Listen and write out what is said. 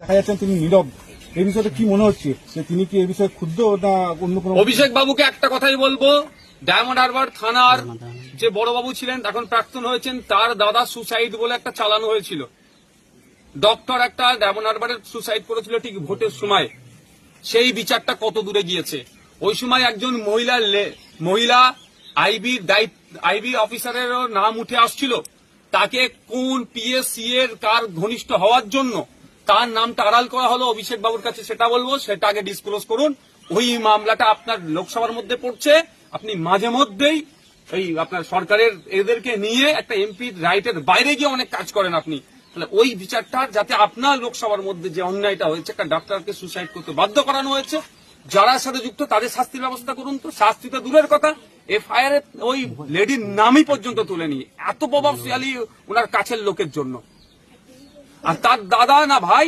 দেখা যাচ্ছে তিনি নীরব, এই বিষয়টা কি মনে হচ্ছে যে তিনি কি এই বিষয়ে ক্ষুব্ধ না অন্য কোনো? অভিষেক বাবুকে একটা কথাই বলবো, ডায়মন্ড হারবার থানার যে বড়বাবু ছিলেন, এখন প্রাক্তন হয়েছেন, তার দাদা সুসাইড বলে একটা চালানো হয়েছিল। ডক্টর একটা ডায়মন্ড হারবারের সুসাইড করেছিল ঠিক ভোটের সময়। সেই বিচারটা কত দূরে গিয়েছে? ওই সময় একজন মহিলা আইবি অফিসারেরও নাম উঠে আসছিল। তাকে কোন পিএসসি এর কার ঘনিষ্ঠ হওয়ার জন্য তার নামটা আড়াল করা হলো অভিষেক বাবুর কাছে, সেটা বলবো, সেটা আগে ডিসক্লোজ করুন। ওই মামলাটা আপনার লোকসভার মধ্যে পড়ছে। আপনি মাঝে মধ্যেই এই আপনার সরকারের এদেরকে নিয়ে একটা এমপির রাইটের বাইরে গিয়ে অনেক কাজ করেন আপনি। তাহলে ওই বিচারটা যাতে আপনার লোকসভার মধ্যে যে অন্যায়টা হয়েছে, একটা ডাক্তারকে সুসাইড করতে বাধ্য করানো হয়েছে, যারা সাথে যুক্ত তাদের শাস্তির ব্যবস্থা করুন। তো শাস্তি তো দূরের কথা, এফআইআর ওই লেডির নামই পর্যন্ত তুলে নিয়ে এত প্রভাবশালী ওনার কাছের লোকের জন্য। আর তার দাদা না ভাই